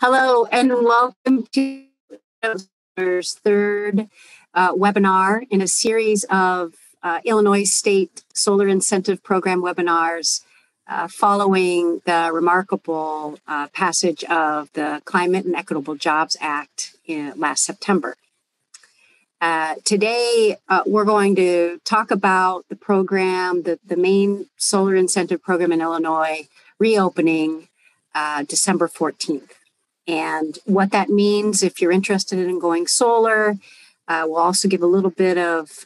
Hello, and welcome to our third webinar in a series of Illinois State Solar Incentive Program webinars following the remarkable passage of the Climate and Equitable Jobs Act last September. Today, we're going to talk about the program, the main solar incentive program in Illinois, reopening December 14th. And what that means if you're interested in going solar. We'll also give a little bit of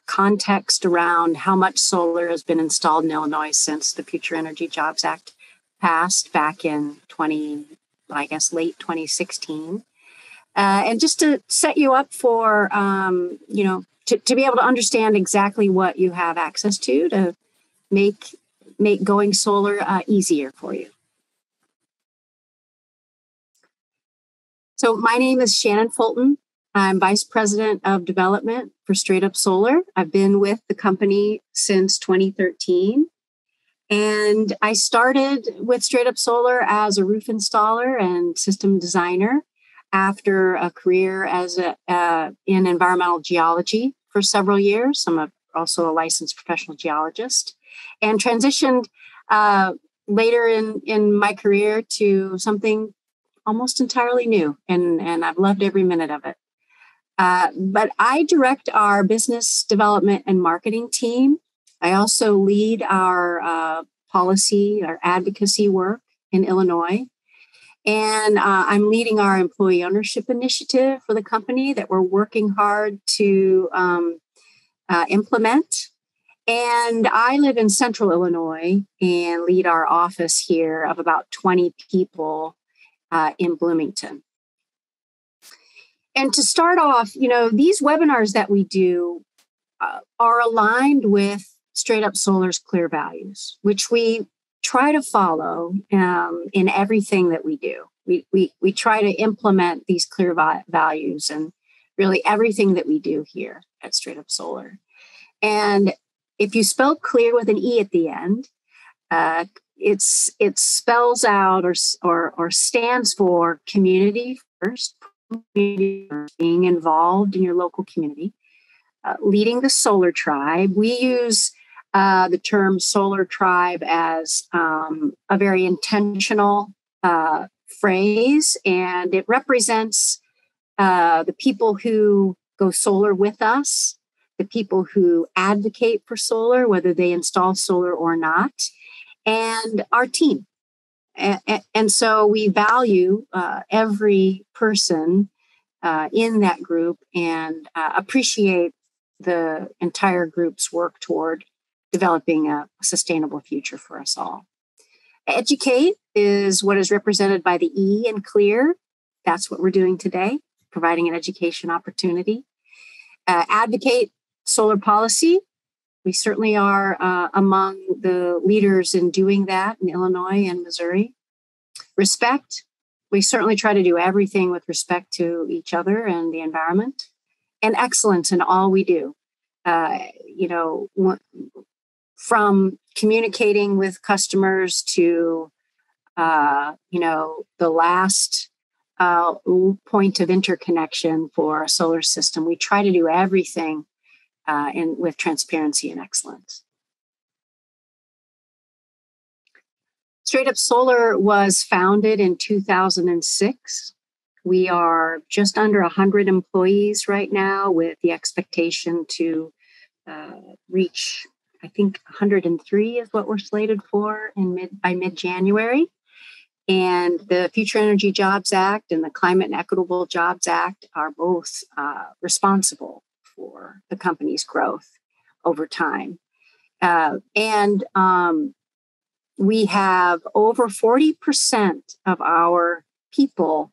context around how much solar has been installed in Illinois since the Future Energy Jobs Act passed back in late 2016. And just to set you up for, to be able to understand exactly what you have access to make going solar easier for you. So my name is Shannon Fulton. I'm Vice President of Development for StraightUp Solar. I've been with the company since 2013. And I started with StraightUp Solar as a roof installer and system designer after a career as in environmental geology for several years. I'm also a licensed professional geologist, and transitioned later in my career to something almost entirely new, and I've loved every minute of it. But I direct our business development and marketing team. I also lead our policy, our advocacy work in Illinois. And I'm leading our employee ownership initiative for the company that we're working hard to implement. And I live in central Illinois and lead our office here of about 20 people in Bloomington. And to start off, these webinars that we do are aligned with StraightUp Solar's clear values, which we try to follow in everything that we do. We try to implement these clear values in really everything that we do here at StraightUp Solar. And if you spell clear with an E at the end, it spells out or stands for community first, being involved in your local community, leading the solar tribe. We use the term solar tribe as a very intentional phrase, and it represents the people who go solar with us, the people who advocate for solar, whether they install solar or not, and our team. And so we value every person in that group and appreciate the entire group's work toward developing a sustainable future for us all. Educate is what is represented by the E in clear. That's what we're doing today, providing an education opportunity. Advocate solar policy. We certainly are among the leaders in doing that in Illinois and Missouri. Respect. We certainly try to do everything with respect to each other and the environment. And excellence in all we do. From communicating with customers to, the last point of interconnection for a solar system. We try to do everything with transparency and excellence. StraightUp Solar was founded in 2006. We are just under 100 employees right now, with the expectation to reach, I think, 103 is what we're slated for by mid-January. And the Future Energy Jobs Act and the Climate and Equitable Jobs Act are both responsible for the company's growth over time. We have over 40% of our people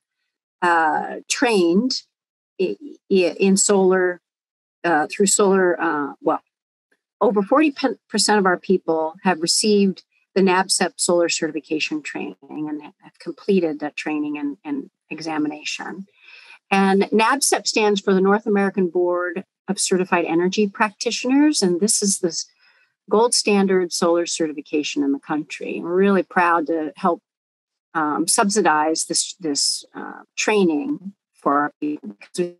trained in solar through solar. Over 40% of our people have received the NABCEP solar certification training and have completed that training and examination. And NABCEP stands for the North American Board of Certified Energy Practitioners, and this is this gold standard solar certification in the country. We're really proud to help subsidize this training for our people, because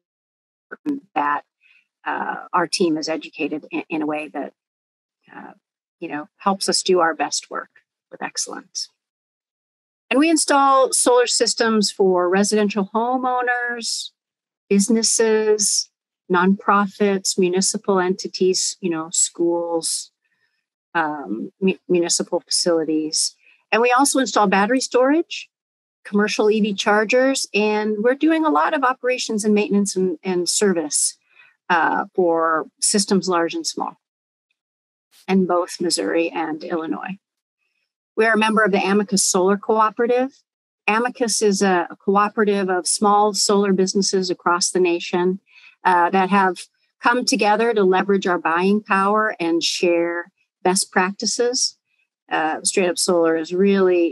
that our team is educated in a way that helps us do our best work with excellence. And we install solar systems for residential homeowners, businesses, nonprofits, municipal entities, schools, municipal facilities. And we also install battery storage, commercial EV chargers, and we're doing a lot of operations and maintenance and service for systems large and small in both Missouri and Illinois. We are a member of the Amicus Solar Cooperative. Amicus is a cooperative of small solar businesses across the nation that have come together to leverage our buying power and share best practices. StraightUp Solar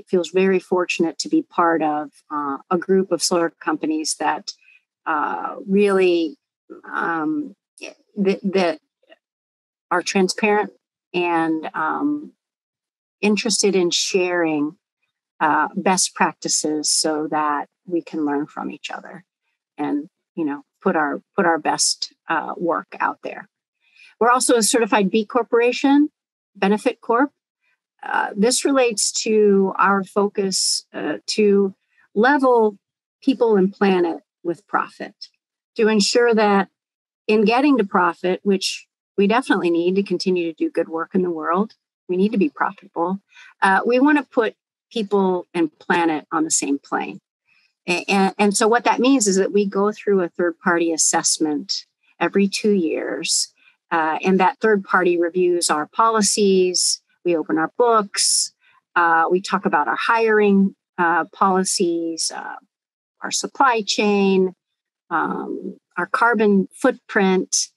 feels very fortunate to be part of a group of solar companies that that are transparent and interested in sharing best practices so that we can learn from each other and put our best work out there. We're also a certified B Corporation, Benefit Corp. This relates to our focus to level people and planet with profit, to ensure that in getting to profit, which we definitely need to continue to do good work in the world, we need to be profitable. We want to put people and planet on the same plane. And so what that means is that we go through a third-party assessment every 2 years, and that third party reviews our policies. We open our books. We talk about our hiring policies, our supply chain, our carbon footprint,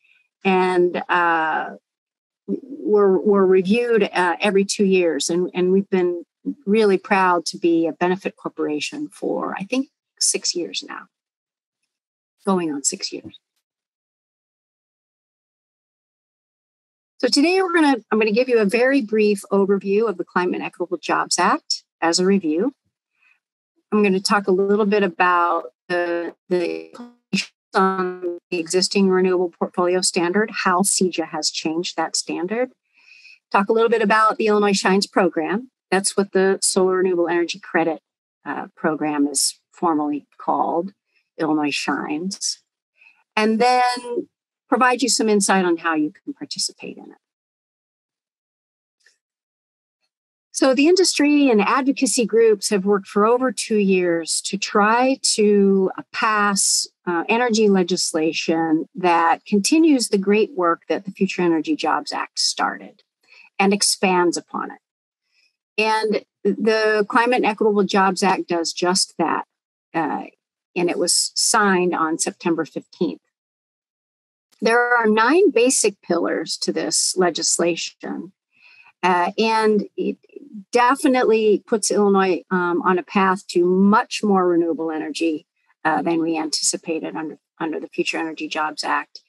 and we're reviewed every 2 years. And we've been really proud to be a benefit corporation for, I think, 6 years now, going on 6 years. So today I'm going to give you a very brief overview of the Climate and Equitable Jobs Act as a review. I'm going to talk a little bit about the existing renewable portfolio standard, how CEJA has changed that standard. Talk a little bit about the Illinois Shines program. That's what the Solar Renewable Energy Credit program is formally called, Illinois Shines. And then provide you some insight on how you can participate in it. So the industry and advocacy groups have worked for over 2 years to try to pass energy legislation that continues the great work that the Future Energy Jobs Act started and expands upon it. And the Climate and Equitable Jobs Act does just that. And it was signed on September 15th. There are 9 basic pillars to this legislation, and it definitely puts Illinois on a path to much more renewable energy than we anticipated under the Future Energy Jobs Act.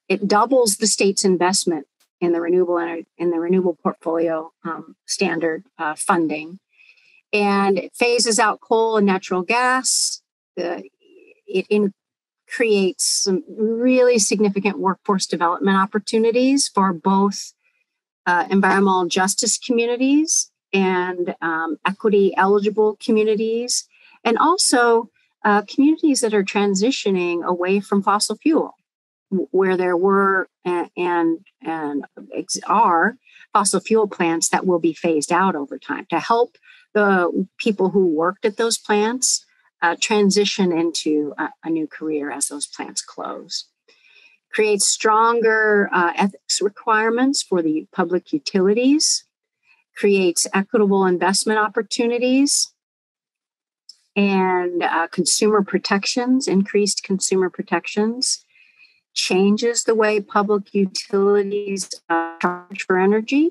It doubles the state's investment in the renewable portfolio standard funding, and it phases out coal and natural gas. It creates some really significant workforce development opportunities for both environmental justice communities and equity eligible communities, and also communities that are transitioning away from fossil fuel, where there were and are fossil fuel plants that will be phased out over time, to help the people who worked at those plants transition into a new career as those plants close. Creates stronger ethics requirements for the public utilities, creates equitable investment opportunities, and consumer protections, increased consumer protections, changes the way public utilities charge for energy,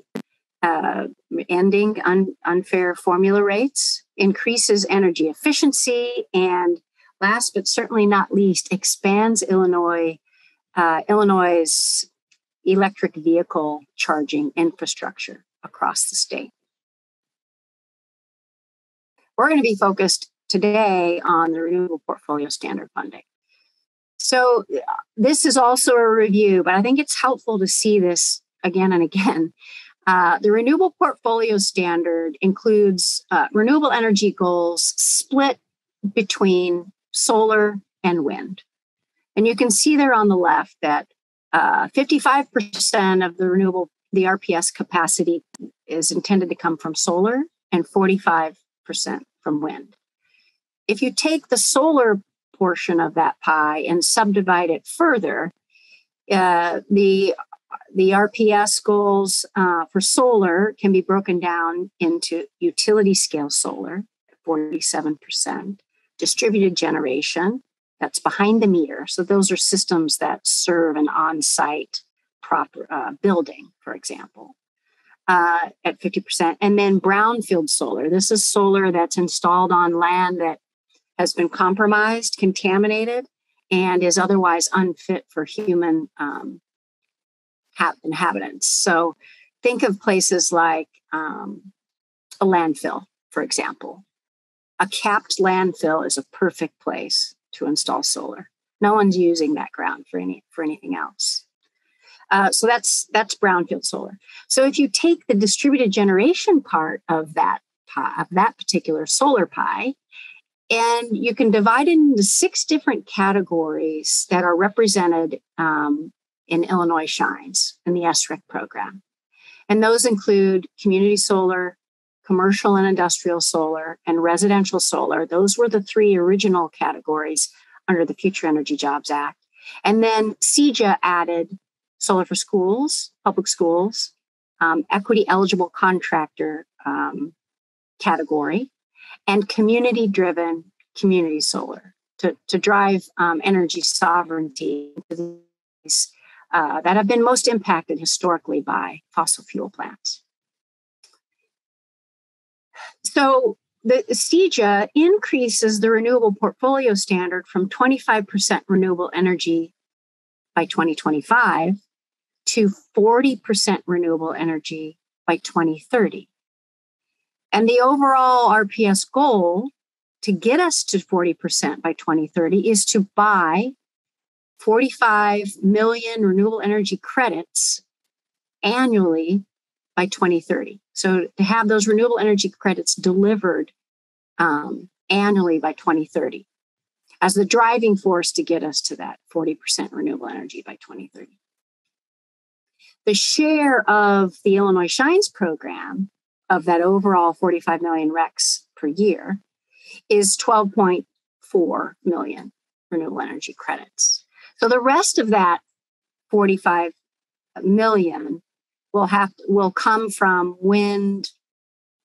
ending unfair formula rates, increases energy efficiency, and last but certainly not least, expands Illinois' electric vehicle charging infrastructure across the state. we're going to be focused today on the Renewable Portfolio Standard funding. So this is also a review, but I think it's helpful to see this again and again. The Renewable Portfolio Standard includes renewable energy goals split between solar and wind. And you can see there on the left that 55% of the RPS capacity is intended to come from solar and 45% from wind. If you take the solar portion of that pie and subdivide it further, the RPS goals for solar can be broken down into utility scale solar, 47%, distributed generation, that's behind the meter. So those are systems that serve an on-site proper building, for example, at 50%. And then brownfield solar. This is solar that's installed on land that has been compromised, contaminated, and is otherwise unfit for human inhabitants. So think of places like a landfill, for example. A capped landfill is a perfect place to install solar. No one's using that ground for anything else. So that's brownfield solar. So if you take the distributed generation part of that particular solar pie, and you can divide it into 6 different categories that are represented in Illinois Shines in the SREC program. And those include community solar, commercial and industrial solar, and residential solar. Those were the 3 original categories under the Future Energy Jobs Act. And then CEJA added solar for schools, public schools, equity eligible contractor category, and community-driven community solar to drive energy sovereignty that have been most impacted historically by fossil fuel plants. So the CEJA increases the renewable portfolio standard from 25% renewable energy by 2025 to 40% renewable energy by 2030. And the overall RPS goal to get us to 40% by 2030 is to buy 45 million renewable energy credits annually by 2030. So to have those renewable energy credits delivered annually by 2030 as the driving force to get us to that 40% renewable energy by 2030. The share of the Illinois Shines program of that overall 45 million RECs per year is 12.4 million renewable energy credits. So the rest of that 45 million will come from wind,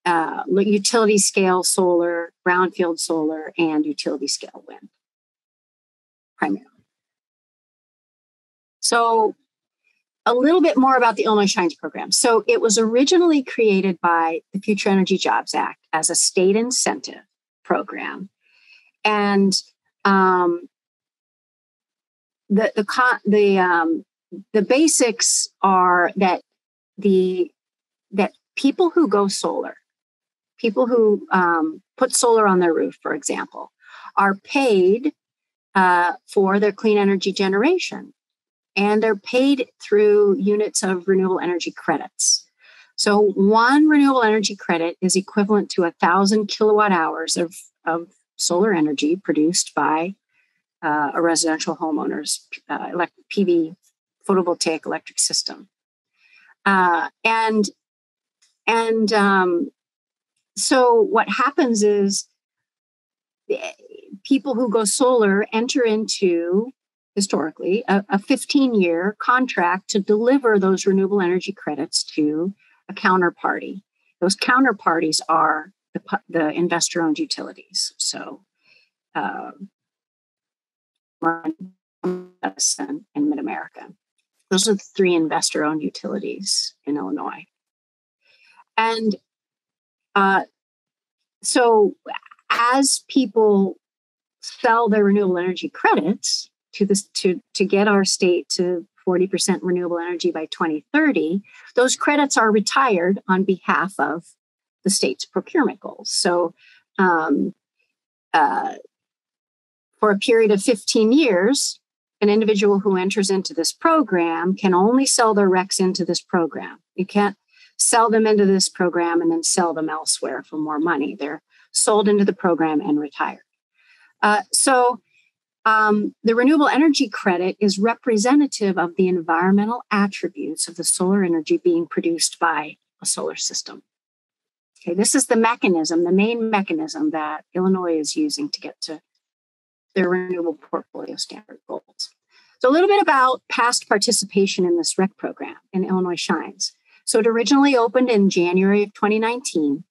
utility scale solar, brownfield solar, and utility scale wind, primarily. So a little bit more about the Illinois Shines program. So it was originally created by the Future Energy Jobs Act as a state incentive program. And the basics are that that people who go solar, people who put solar on their roof, for example, are paid for their clean energy generation. And they're paid through units of renewable energy credits. So one renewable energy credit is equivalent to 1,000 kilowatt hours of solar energy produced by a residential homeowner's PV photovoltaic electric system. So what happens is people who go solar enter into, historically, a 15-year contract to deliver those renewable energy credits to a counterparty. Those counterparties are the investor-owned utilities. So Edison and Mid-America. Those are the 3 investor-owned utilities in Illinois. And so as people sell their renewable energy credits to get our state to 40% renewable energy by 2030, those credits are retired on behalf of the state's procurement goals. So um, for a period of 15 years, an individual who enters into this program can only sell their RECs into this program. You can't sell them into this program and then sell them elsewhere for more money. They're sold into the program and retired. So the renewable energy credit is representative of the environmental attributes of the solar energy being produced by a solar system. Okay, this is the mechanism, the main mechanism that Illinois is using to get to their renewable portfolio standard goals. So a little bit about past participation in this REC program in Illinois Shines. So it originally opened in January of 2019,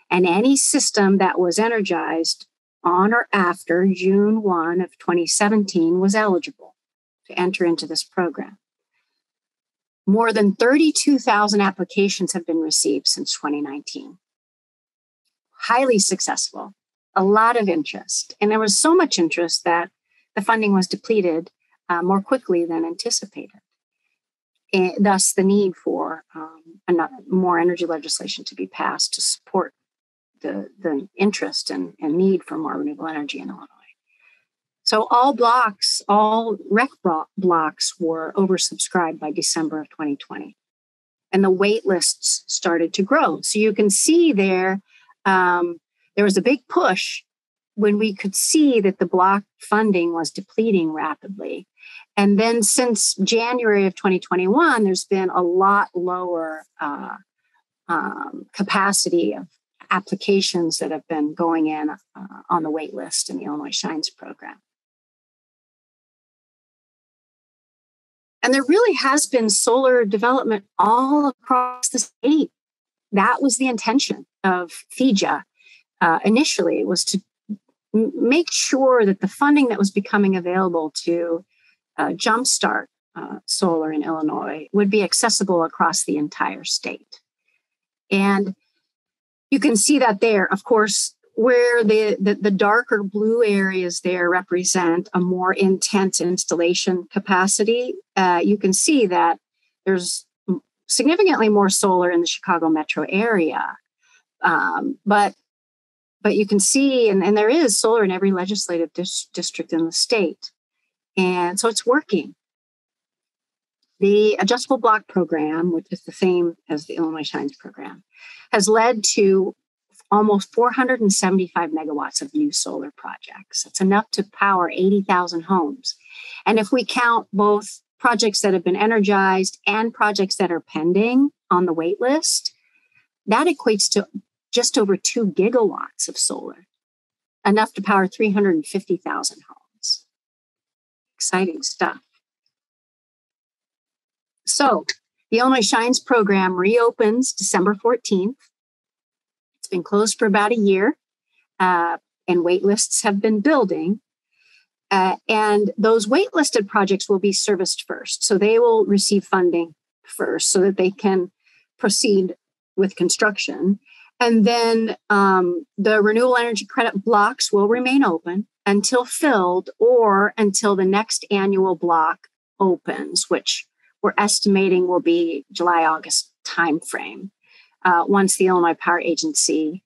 and any system that was energized on or after June 1 of 2017 was eligible to enter into this program. More than 32,000 applications have been received since 2019. Highly successful, a lot of interest. And there was so much interest that the funding was depleted more quickly than anticipated. And thus, the need for more energy legislation to be passed to support the interest and need for more renewable energy in Illinois. So all REC blocks were oversubscribed by December of 2020. And the wait lists started to grow. So you can see there was a big push when we could see that the block funding was depleting rapidly. And then since January of 2021, there's been a lot lower capacity of applications that have been going in on the wait list in the Illinois Shines program. And there really has been solar development all across the state. That was the intention of CEJA initially, was to make sure that the funding that was becoming available to jumpstart solar in Illinois would be accessible across the entire state. And you can see that there, of course, where the darker blue areas there represent a more intense installation capacity. You can see that there's significantly more solar in the Chicago metro area. But you can see, and there is solar in every legislative district in the state. And so it's working. The adjustable block program, which is the same as the Illinois Shines program, has led to almost 475 megawatts of new solar projects. It's enough to power 80,000 homes. And if we count both projects that have been energized and projects that are pending on the wait list, that equates to just over 2 gigawatts of solar, enough to power 350,000 homes. Exciting stuff. So the Illinois Shines program reopens December 14th. It's been closed for about a year, and wait lists have been building. And those waitlisted projects will be serviced first. So they will receive funding first so that they can proceed with construction. And then the renewable energy credit blocks will remain open until filled or until the next annual block opens, which we're estimating will be July-August timeframe, once the Illinois Power Agency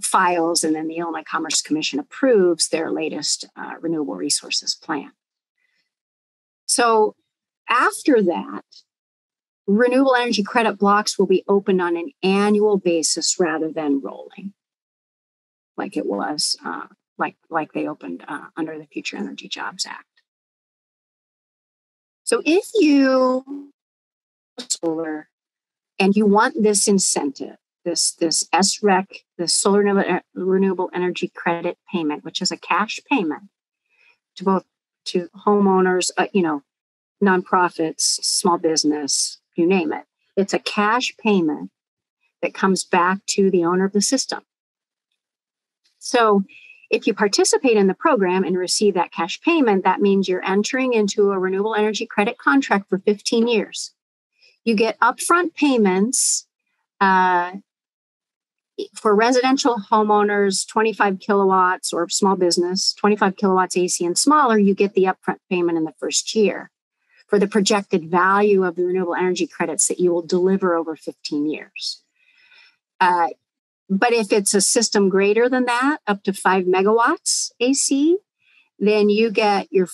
files and then the Illinois Commerce Commission approves their latest renewable resources plan. So after that, renewable energy credit blocks will be opened on an annual basis rather than rolling, like it was, like they opened under the Future Energy Jobs Act. So if you solar and you want this incentive, this SREC, the Solar Renewable Energy Credit Payment, which is a cash payment to homeowners, nonprofits, small business, you name it. It's a cash payment that comes back to the owner of the system. So if you participate in the program and receive that cash payment, that means you're entering into a renewable energy credit contract for 15 years. You get upfront payments for residential homeowners, 25 kilowatts, or small business, 25 kilowatts AC and smaller. You get the upfront payment in the first year for the projected value of the renewable energy credits that you will deliver over 15 years. But if it's a system greater than that, up to 5 megawatts AC, then you get your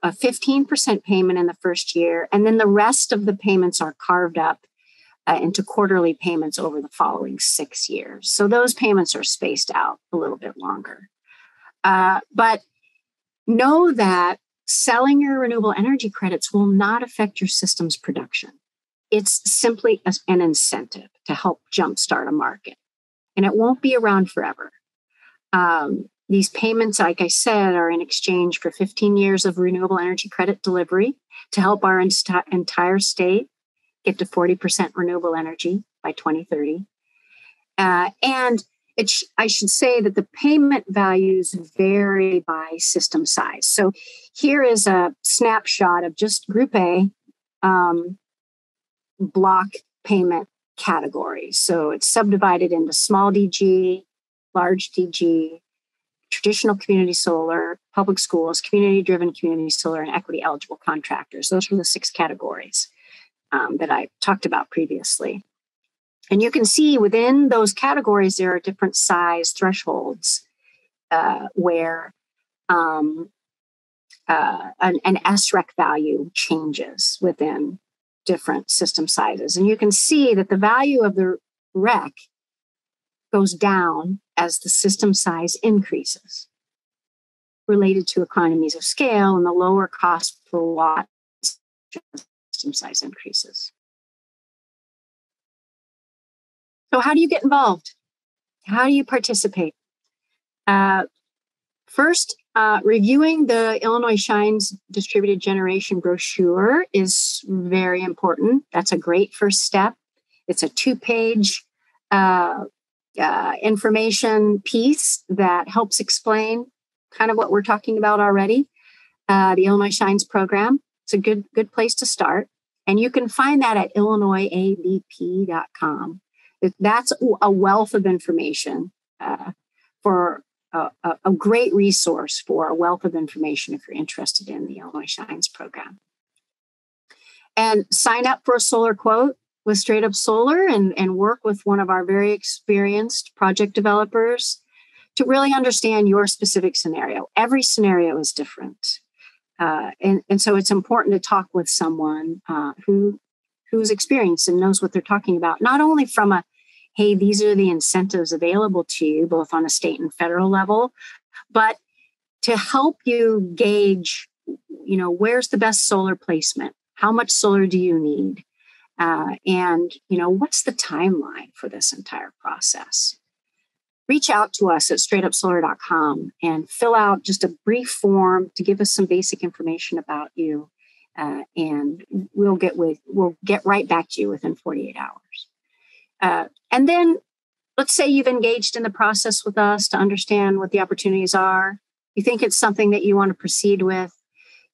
a 15% payment in the first year. And then the rest of the payments are carved up into quarterly payments over the following 6 years. So those payments are spaced out a little bit longer. But know that selling your renewable energy credits will not affect your system's production. It's simply an incentive to help jumpstart a market, and it won't be around forever. These payments, like I said, are in exchange for 15 years of renewable energy credit delivery to help our entire state get to 40% renewable energy by 2030. And I should say that the payment values vary by system size. So here is a snapshot of just Group A block payment categories. So it's subdivided into small DG, large DG, traditional community solar, public schools, community-driven community solar, and equity-eligible contractors. Those are the 6 categories that I talked about previously. And you can see within those categories, there are different size thresholds where an SREC value changes within different system sizes. And you can see that the value of the REC goes down as the system size increases, related to economies of scale and the lower cost per watt system size increases. So how do you get involved? How do you participate? First, reviewing the Illinois Shines distributed generation brochure is very important. That's a great first step. It's a 2-page information piece that helps explain kind of what we're talking about already. The Illinois Shines program. It's a good place to start. And you can find that at illinoisabp.com. That's a wealth of information for a great resource for a wealth of information if you're interested in the Illinois Shines program. And sign up for a solar quote with StraightUp Solar and work with one of our very experienced project developers to really understand your specific scenario. Every scenario is different. And so it's important to talk with someone who's experienced and knows what they're talking about, not only from a, hey, these are the incentives available to you, both on a state and federal level, but to help you gauge, where's the best solar placement? How much solar do you need? And what's the timeline for this entire process? Reach out to us at straightupsolar.com and fill out just a brief form to give us some basic information about you. And we'll get right back to you within 48 hours. And then let's say you've engaged in the process with us to understand what the opportunities are. You think it's something that you want to proceed with.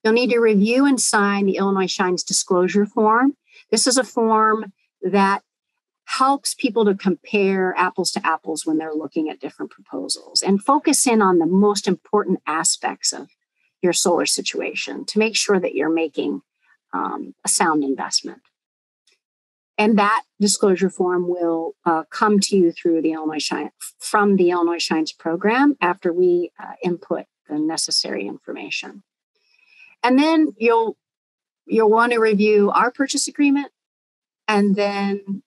You'll need to review and sign the Illinois Shines disclosure form. This is a form that helps people to compare apples to apples when they're looking at different proposals and focus in on the most important aspects of your solar situation to make sure that you're making a sound investment. And that disclosure form will come to you through from the Illinois Shines program after we input the necessary information. And then you'll want to review our purchase agreement and then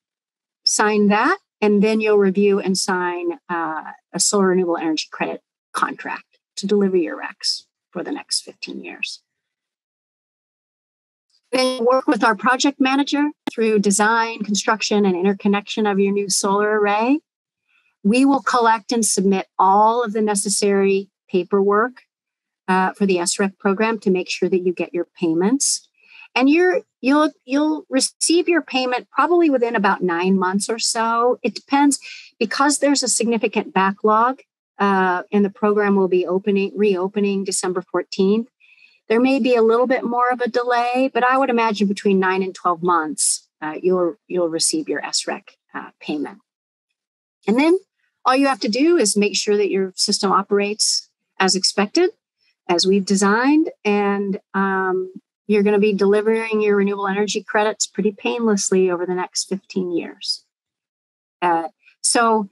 sign that. And then you'll review and sign a solar renewable energy credit contract to deliver your RECs for the next 15 years. Then work with our project manager through design, construction, and interconnection of your new solar array. We will collect and submit all of the necessary paperwork for the SREC program to make sure that you get your payments. And you'll receive your payment probably within about 9 months or so. It depends, because there's a significant backlog, and the program will be reopening December 14th. There may be a little bit more of a delay, but I would imagine between 9 and 12 months, you'll receive your SREC payment. And then all you have to do is make sure that your system operates as expected, as we've designed, and you're going to be delivering your renewable energy credits pretty painlessly over the next 15 years. So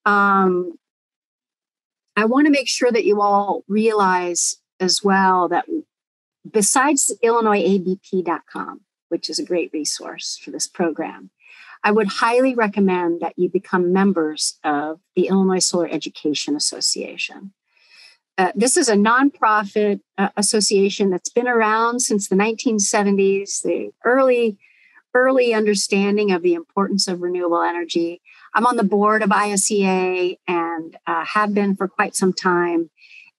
I want to make sure that you all realize as well that besides IllinoisABP.com, which is a great resource for this program, I would highly recommend that you become members of the Illinois Solar Education Association. This is a nonprofit association that's been around since the 1970s, the early understanding of the importance of renewable energy. I'm on the board of ISEA and have been for quite some time.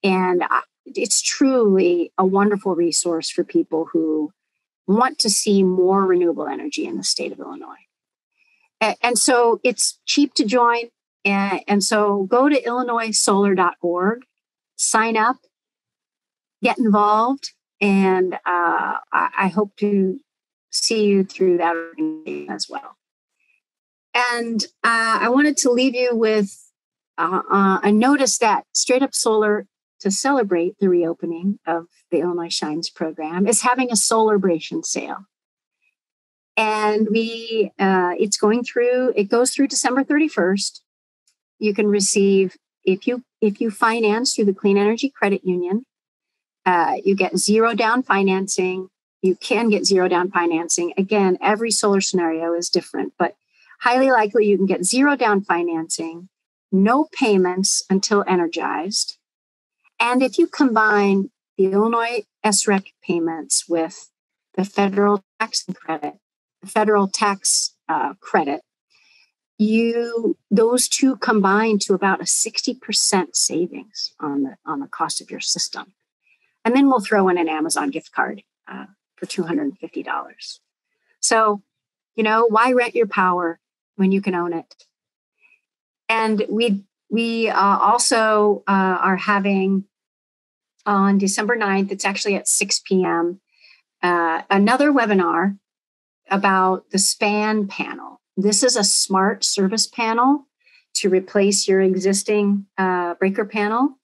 And it's truly a wonderful resource for people who want to see more renewable energy in the state of Illinois. And so it's cheap to join. And so go to illinoissolar.org, sign up, get involved, and I hope to see you through that organization as well. And I wanted to leave you with a notice that StraightUp Solar, to celebrate the reopening of the Illinois Shines program, is having a Solarbration sale. And it goes through December 31st. You can receive, if you finance through the Clean Energy Credit Union, you get zero down financing. You can get zero down financing. Again, every solar scenario is different, but highly likely you can get zero down financing, no payments until energized. And if you combine the Illinois SREC payments with the federal tax credit, those two combine to about a 60% savings on the cost of your system. And then we'll throw in an Amazon gift card for $250. So, why rent your power when you can own it? And we also are having on December 9th, it's actually at 6 p.m., another webinar about the SPAN panel. This is a smart service panel to replace your existing breaker panel.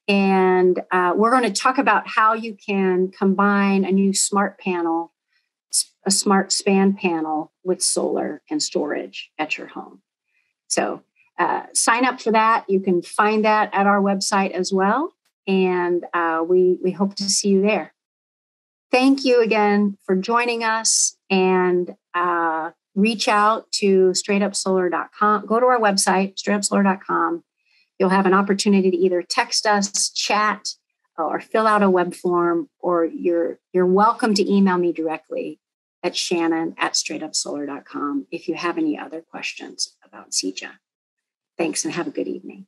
And we're going to talk about how you can combine a new smart panel, a smart SPAN panel with solar and storage at your home. So sign up for that. You can find that at our website as well. And we hope to see you there. Thank you again for joining us, and reach out to StraightUpSolar.com. Go to our website, StraightUpSolar.com. You'll have an opportunity to either text us, chat, or fill out a web form, or you're welcome to email me directly at Shannon@StraightUpSolar.com if you have any other questions about CEJA. Thanks, and have a good evening.